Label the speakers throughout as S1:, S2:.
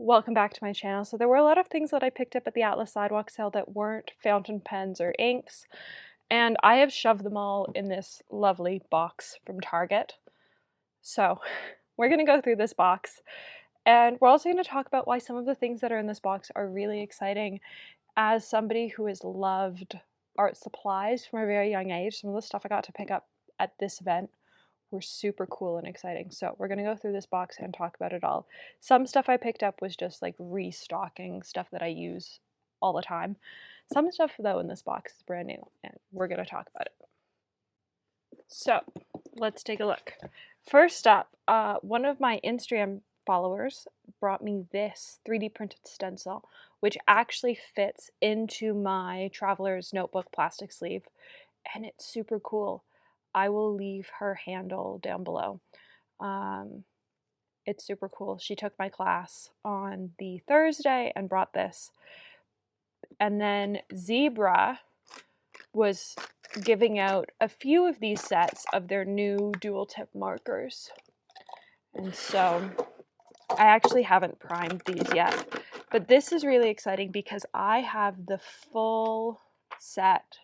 S1: Welcome back to my channel. So there were a lot of things that I picked up at the Atlas Sidewalk Sale that weren't fountain pens or inks, and I have shoved them all in this lovely box from Target. So we're going to go through this box, and we're also going to talk about why some of the things that are in this box are really exciting. As somebody who has loved art supplies from a very young age, some of the stuff I got to pick up at this event were super cool and exciting. So we're going to go through this box and talk about it all. Some stuff I picked up was just like restocking stuff that I use all the time. Some stuff though in this box is brand new and we're going to talk about it. So let's take a look. First up, one of my Instagram followers brought me this 3D printed stencil, which actually fits into my traveler's notebook plastic sleeve, and it's super cool. I will leave her handle down below. It's super cool. She took my class on the Thursday and brought this. And then Zebra was giving out a few of these sets of their new dual tip markers. And so I actually haven't primed these yet, but this is really exciting because I have the full set,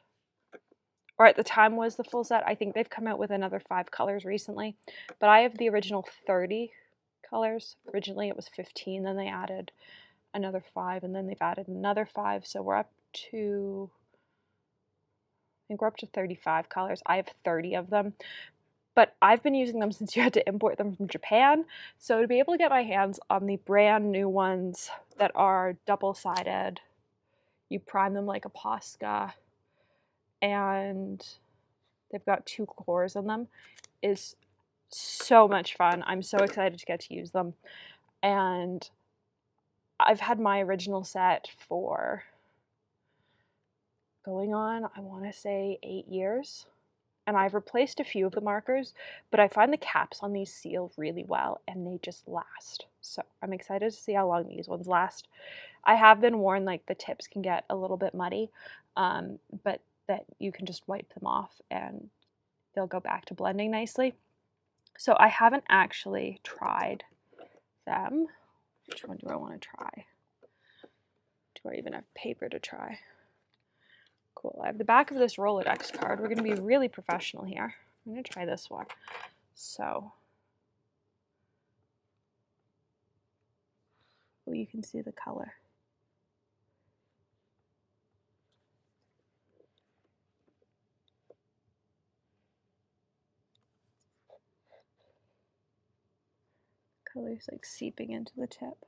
S1: or at the time was the full set. I think they've come out with another 5 colors recently, but I have the original 30 colors. Originally it was 15, then they added another 5, and then they've added another 5, so we're up to, I think we're up to 35 colors. I have 30 of them, but I've been using them since you had to import them from Japan, so to be able to get my hands on the brand new ones that are double-sided, you prime them like a Posca, and they've got 2 cores in them, is so much fun. I'm so excited to get to use them. And I've had my original set for going on, I want to say 8 years. And I've replaced a few of the markers, but I find the caps on these seal really well and they just last. So I'm excited to see how long these ones last. I have been warned like the tips can get a little bit muddy, but that you can just wipe them off and they'll go back to blending nicely. So I haven't actually tried them. Which one do I want to try? Do I even have paper to try? Cool. I have the back of this Rolodex card. We're going to be really professional here. I'm going to try this one. So, oh, you can see the color. Color's like seeping into the tip.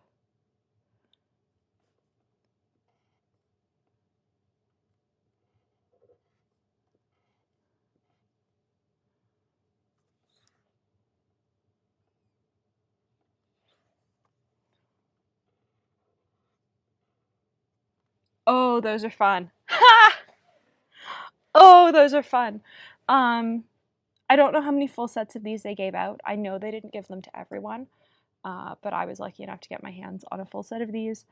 S1: Oh, those are fun. Ha! Oh, those are fun. I don't know how many full sets of these they gave out. I know they didn't give them to everyone, but I was lucky enough to get my hands on a full set of these.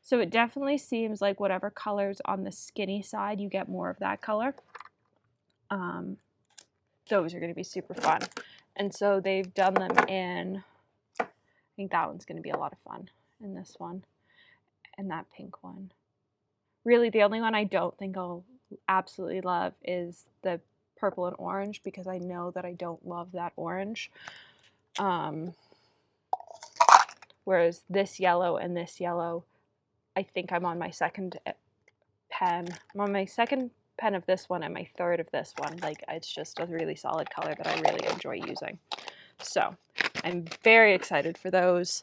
S1: So it definitely seems like whatever color's on the skinny side, you get more of that color. Those are going to be super fun. And so they've done them in, I think that one's going to be a lot of fun, and this one, and that pink one. Really, the only one I don't think I'll absolutely love is the purple and orange, because I know that I don't love that orange. Whereas this yellow and this yellow, I think I'm on my second pen. I'm on my second pen of this one and my third of this one. Like, it's just a really solid color that I really enjoy using. So I'm very excited for those.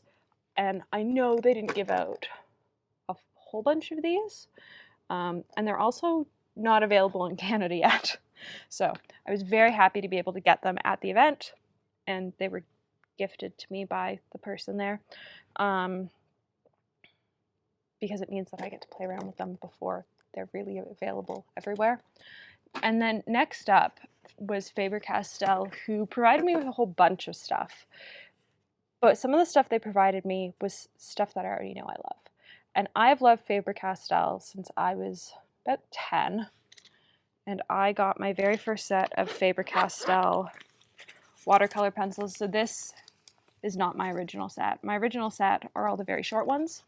S1: And I know they didn't give out a whole bunch of these. And they're also not available in Canada yet. So I was very happy to be able to get them at the event, and they were gifted to me by the person there, because it means that I get to play around with them before they're really available everywhere. And then next up was Faber-Castell, who provided me with a whole bunch of stuff. But some of the stuff they provided me was stuff that I already know I love. And I've loved Faber-Castell since I was about 10. And I got my very first set of Faber-Castell watercolor pencils. So this is not my original set. My original set are all the very short ones,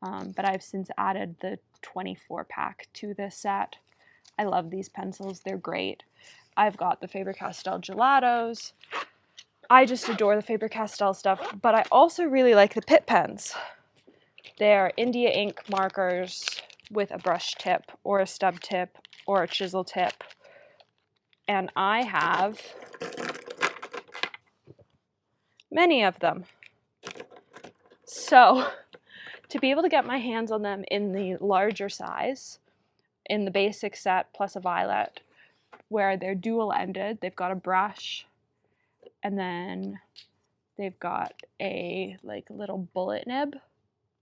S1: but I've since added the 24 pack to this set. I love these pencils. They're great. I've got the Faber-Castell Gelatos. I just adore the Faber-Castell stuff, but I also really like the Pitt pens. They're India ink markers with a brush tip or a stub tip or a chisel tip. And I have many of them. So to be able to get my hands on them in the larger size, in the basic set plus a violet, where they're dual-ended, they've got a brush, and then they've got a like little bullet nib,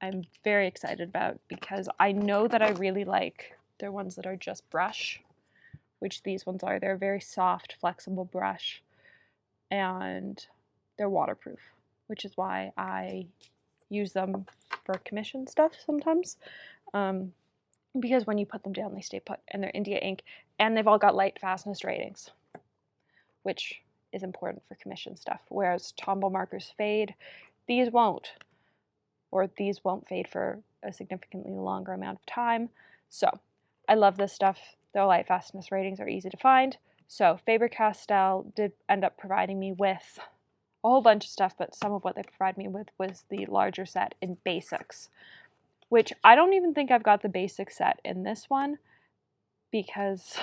S1: I'm very excited about, because I know that I really like their ones that are just brush, which these ones are. They're a very soft, flexible brush, and they're waterproof, which is why I use them for commission stuff sometimes. Because when you put them down, they stay put, and they're India ink, and they've all got light fastness ratings, which is important for commission stuff. Whereas Tombow markers fade, these won't, or these won't fade for a significantly longer amount of time. So I love this stuff. Their light fastness ratings are easy to find. So Faber-Castell did end up providing me with a whole bunch of stuff, but some of what they provided me with was the larger set in basics, which I don't even think I've got the basic set in this one, because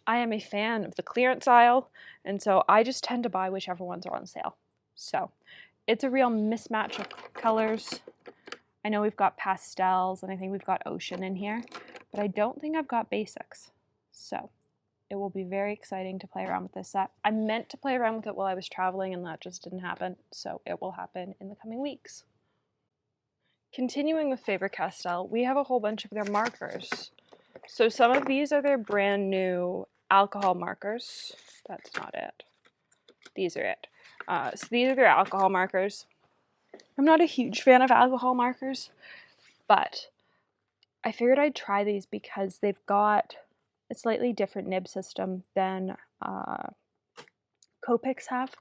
S1: I am a fan of the clearance aisle, and so I just tend to buy whichever ones are on sale. So it's a real mismatch of colors. I know we've got pastels, and I think we've got ocean in here, but I don't think I've got basics. So it will be very exciting to play around with this set. I meant to play around with it while I was traveling, and that just didn't happen, so it will happen in the coming weeks. Continuing with Faber-Castell, we have a whole bunch of their markers. So some of these are their brand new alcohol markers. That's not it. These are it. So these are their alcohol markers. I'm not a huge fan of alcohol markers, but I figured I'd try these because they've got a slightly different nib system than Copics have.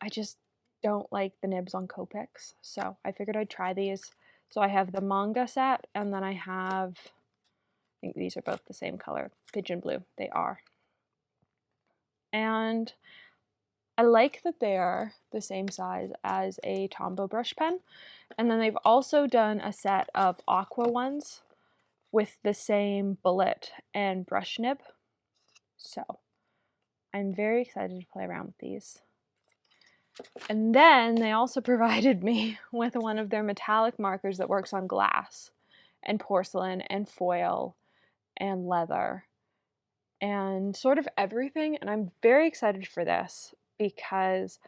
S1: I just don't like the nibs on Copics, so I figured I'd try these. So I have the manga set, and then I have, I think these are both the same color, pigeon blue. They are. And I like that they are the same size as a Tombow brush pen. And then they've also done a set of aqua ones with the same bullet and brush nib. So I'm very excited to play around with these. And then they also provided me with one of their metallic markers that works on glass and porcelain and foil and leather and sort of everything. And I'm very excited for this because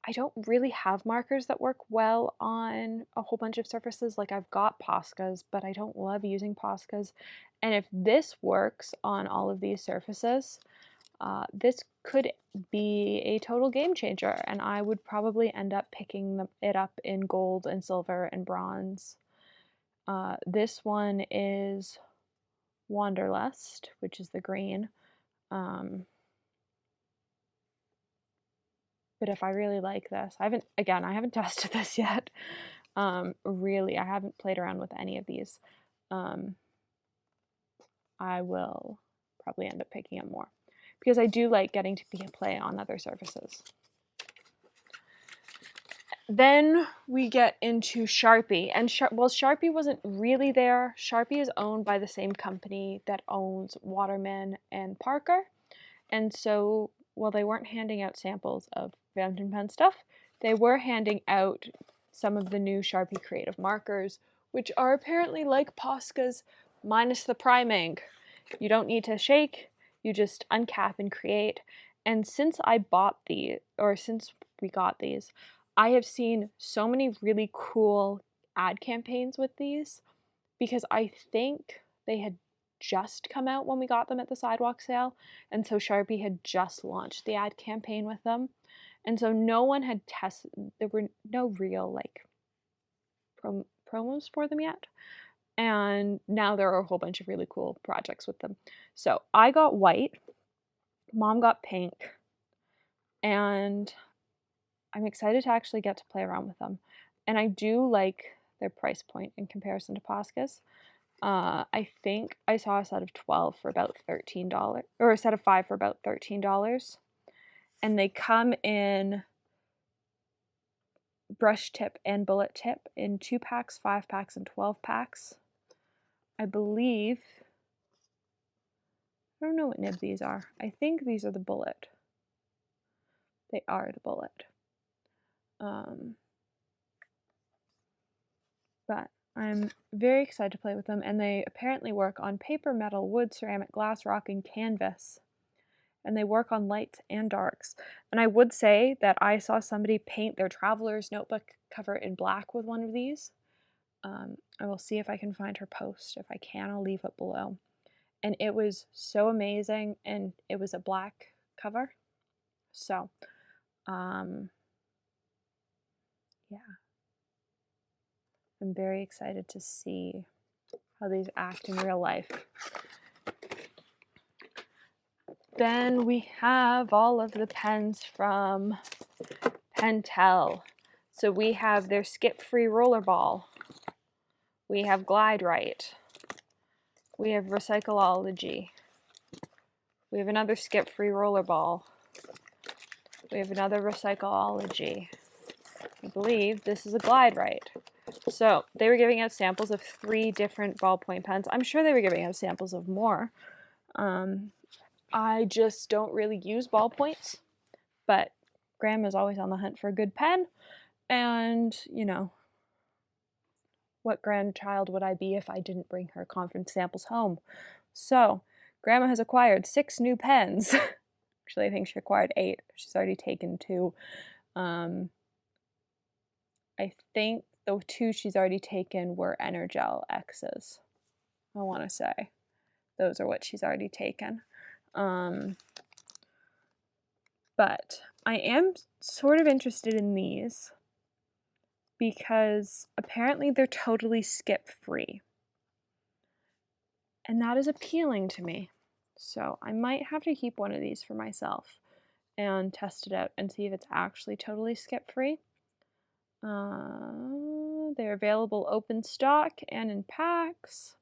S1: I don't really have markers that work well on a whole bunch of surfaces. Like I've got Poscas, but I don't love using Poscas. And if this works on all of these surfaces, this could be a total game changer, and I would probably end up picking it up in gold and silver and bronze. This one is Wanderlust, which is the green. But if I really like this, I haven't tested this yet. Really, I haven't played around with any of these. I will probably end up picking up more, because I do like getting to play on other surfaces. Then we get into Sharpie, and Sharpie wasn't really there. Sharpie is owned by the same company that owns Waterman and Parker, and so while they weren't handing out samples of fountain pen stuff, they were handing out some of the new Sharpie Creative markers, which are apparently like Posca's minus the priming. You don't need to shake, you just uncap and create. And since we got these, I have seen so many really cool ad campaigns with these, because I think they had just come out when we got them at the Sidewalk Sale, and so Sharpie had just launched the ad campaign with them, and so no one had tested, there were no real like promos for them yet, and now there are a whole bunch of really cool projects with them. So I got white, Mom got pink, and I'm excited to actually get to play around with them. And I do like their price point in comparison to Posca's. I think I saw a set of 12 for about $13, or a set of 5 for about $13. And they come in brush tip and bullet tip in 2 packs, 5 packs, and 12 packs. I believe, I don't know what nib these are. I think these are the bullet. They are the bullet. But I'm very excited to play with them, and they apparently work on paper, metal, wood, ceramic, glass, rock, and canvas. And they work on lights and darks. And I would say that I saw somebody paint their traveler's notebook cover in black with one of these. I will see if I can find her post. If I can, I'll leave it below. And it was so amazing, and it was a black cover. So, yeah. I'm very excited to see how these act in real life. Then we have all of the pens from Pentel. So we have their Skip Free Rollerball. We have Glide Right. We have Recycleology. We have another Skip Free Rollerball. We have another Recycleology. I believe this is a Glide Right. So they were giving out samples of 3 different ballpoint pens. I'm sure they were giving out samples of more. I just don't really use ballpoints, but Grandma's always on the hunt for a good pen, and, you know, what grandchild would I be if I didn't bring her conference samples home? So, Grandma has acquired 6 new pens. Actually, I think she acquired 8. She's already taken 2. I think the 2 she's already taken were Energel X's, I want to say. Those are what she's already taken. But I am sort of interested in these because apparently they're totally skip free. And that is appealing to me. So I might have to keep one of these for myself and test it out and see if it's actually totally skip free. They're available open stock and in packs.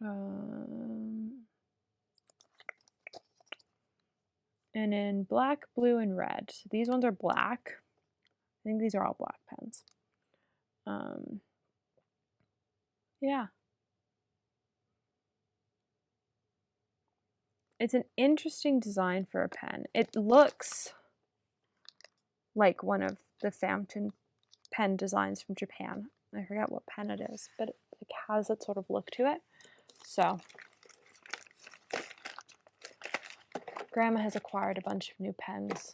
S1: And in black, blue, and red. So these ones are black. I think these are all black pens. Yeah. It's an interesting design for a pen. It looks like one of the fountain pen designs from Japan. I forget what pen it is, but it has that sort of look to it. So, Grandma has acquired a bunch of new pens.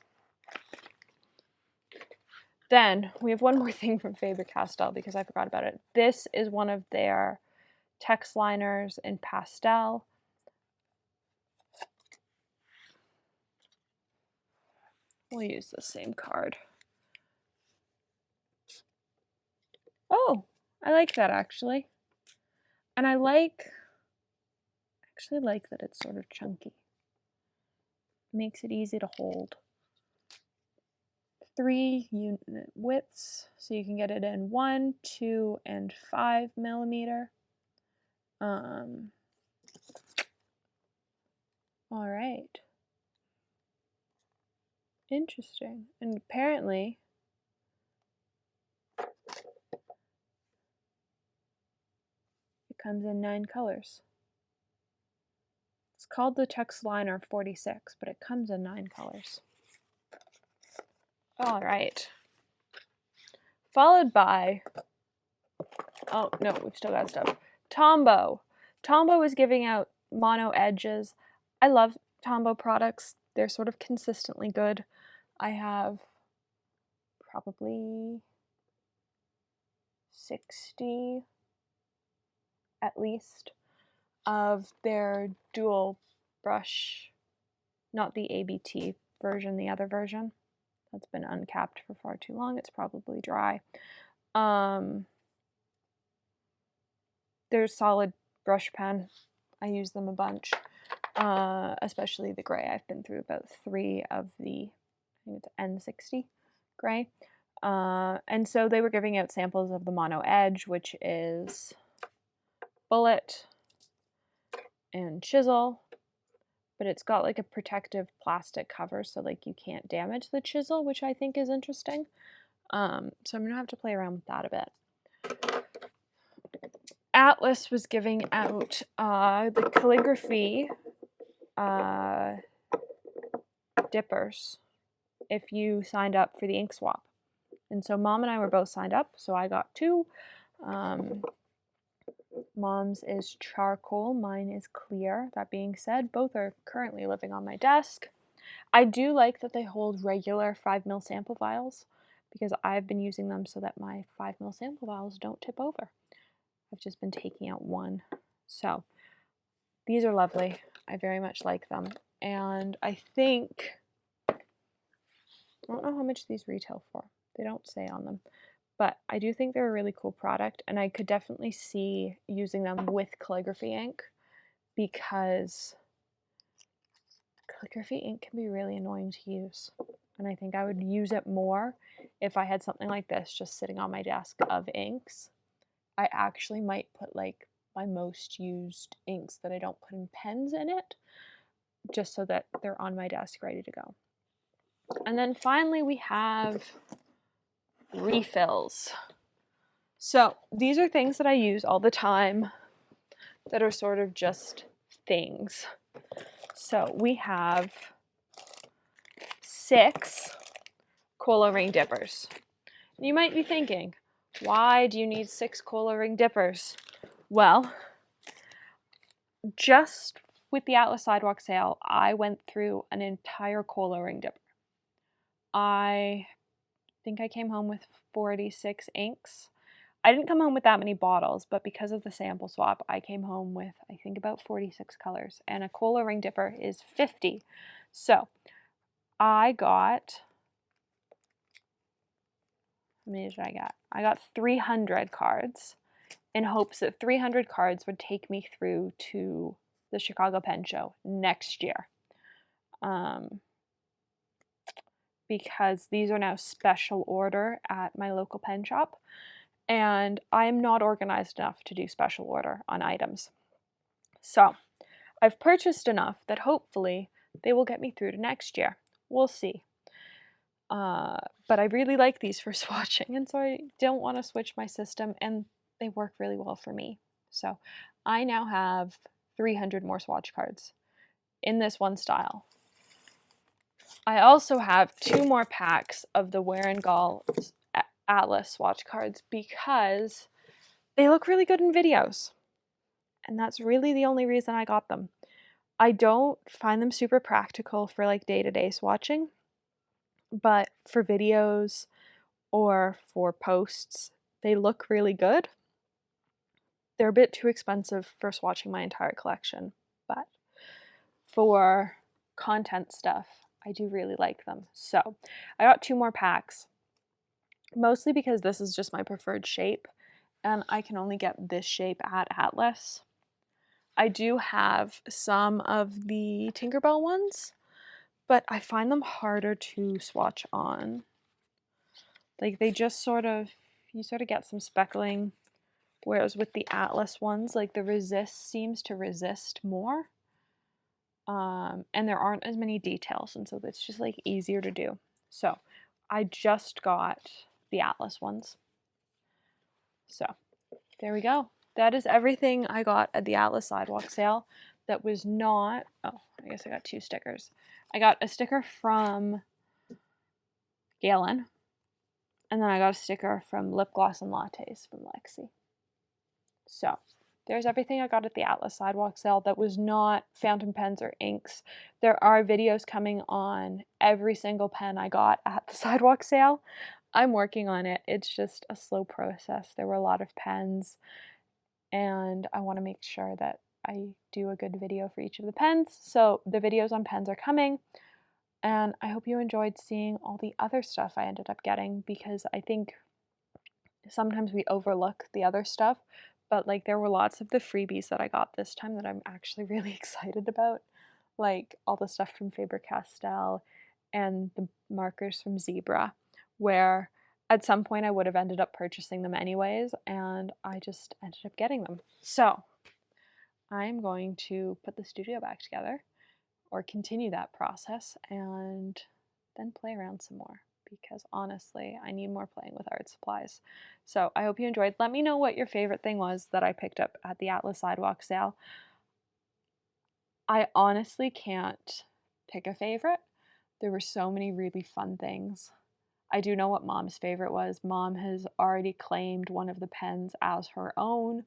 S1: Then, we have one more thing from Faber-Castell because I forgot about it. This is one of their text liners in pastel. We'll use the same card. Oh, I like that actually. And I actually like that it's sort of chunky. Makes it easy to hold. 3 unit widths, so you can get it in 1, 2, and 5 millimeter. All right. Interesting. And apparently, it comes in 9 colors. It's called the Text Liner 46, but it comes in 9 colors. All right. Followed by, oh no, we've still got stuff. Tombow. Tombow is giving out mono edges. I love Tombow products. They're sort of consistently good. I have probably 60 at least of their dual brush, not the ABT version, the other version. That's been uncapped for far too long. It's probably dry. They're solid brush pen. I use them a bunch. especially the gray. I've been through about 3 of the, I think it's N60 gray. And so they were giving out samples of the Mono Edge, which is bullet and chisel, but it's got like a protective plastic cover so like you can't damage the chisel, which I think is interesting. So I'm gonna have to play around with that a bit. Atlas was giving out the calligraphy dippers if you signed up for the ink swap. And so Mom and I were both signed up, so I got 2. Mom's is charcoal, mine is clear. That being said, both are currently living on my desk. I do like that they hold regular 5mm sample vials because I've been using them so that my 5mm sample vials don't tip over. I've just been taking out one. So these are lovely. I very much like them. And I think, I don't know how much these retail for. They don't say on them. But I do think they're a really cool product, and I could definitely see using them with calligraphy ink because calligraphy ink can be really annoying to use. And I think I would use it more if I had something like this just sitting on my desk of inks. I actually might put like my most used inks that I don't put in pens in it, just so that they're on my desk ready to go. And then finally we have refills. So these are things that I use all the time that are sort of just things. So we have 6 cola ring dippers. And you might be thinking, why do you need 6 cola ring dippers? Well, just with the Atlas Sidewalk Sale, I went through an entire cola ring dipper. I think I came home with 46 inks. I didn't come home with that many bottles, but because of the sample swap, I came home with, I think, about 46 colors. And a cola ring dipper is 50. So I got, how many did I get? I got 300 cards in hopes that 300 cards would take me through to the Chicago Pen Show next year. Because these are now special order at my local pen shop. And I'm not organized enough to do special order on items. So I've purchased enough that hopefully they will get me through to next year. We'll see. But I really like these for swatching, and so I don't want to switch my system, and they work really well for me. So I now have 300 more swatch cards in this one style. I also have 2 more packs of the Wearengall Atlas swatch cards because they look really good in videos. And that's really the only reason I got them. I don't find them super practical for like day-to-day swatching, but for videos or for posts, they look really good. They're a bit too expensive for swatching my entire collection, but for content stuff, I do really like them. So I got 2 more packs, mostly because this is just my preferred shape, and I can only get this shape at Atlas. I do have some of the Tinkerbell ones, but I find them harder to swatch on. Like they just you sort of get some speckling, whereas with the Atlas ones, like the resist seems to resist more. And there aren't as many details, and so it's just like easier to do. So I just got the Atlas ones. So there we go. That is everything I got at the Atlas Sidewalk Sale that was not, oh, I guess I got 2 stickers. I got a sticker from Galen, and then I got a sticker from Lip Gloss and Lattes from Lexi. So there's everything I got at the Atlas Sidewalk Sale that was not fountain pens or inks. There are videos coming on every single pen I got at the Sidewalk Sale. I'm working on it. It's just a slow process. There were a lot of pens, and I want to make sure that I do a good video for each of the pens. So the videos on pens are coming, and I hope you enjoyed seeing all the other stuff I ended up getting, because I think sometimes we overlook the other stuff, but like there were lots of the freebies that I got this time that I'm actually really excited about. like all the stuff from Faber-Castell and the markers from Zebra, where at some point I would have ended up purchasing them anyways, and I just ended up getting them. So I'm going to put the studio back together, or continue that process, and then play around some more, because honestly, I need more playing with art supplies. So I hope you enjoyed. Let me know what your favorite thing was that I picked up at the Atlas Sidewalk Sale. I honestly can't pick a favorite. There were so many really fun things. I do know what Mom's favorite was. Mom has already claimed one of the pens as her own.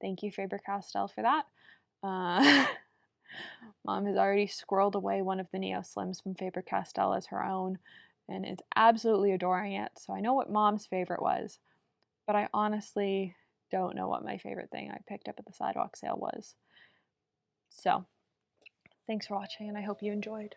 S1: Thank you, Faber-Castell, for that. Mom has already squirreled away one of the Neo Slims from Faber-Castell as her own, and is absolutely adoring it. So I know what Mom's favorite was, but I honestly don't know what my favorite thing I picked up at the sidewalk sale was. So thanks for watching, and I hope you enjoyed.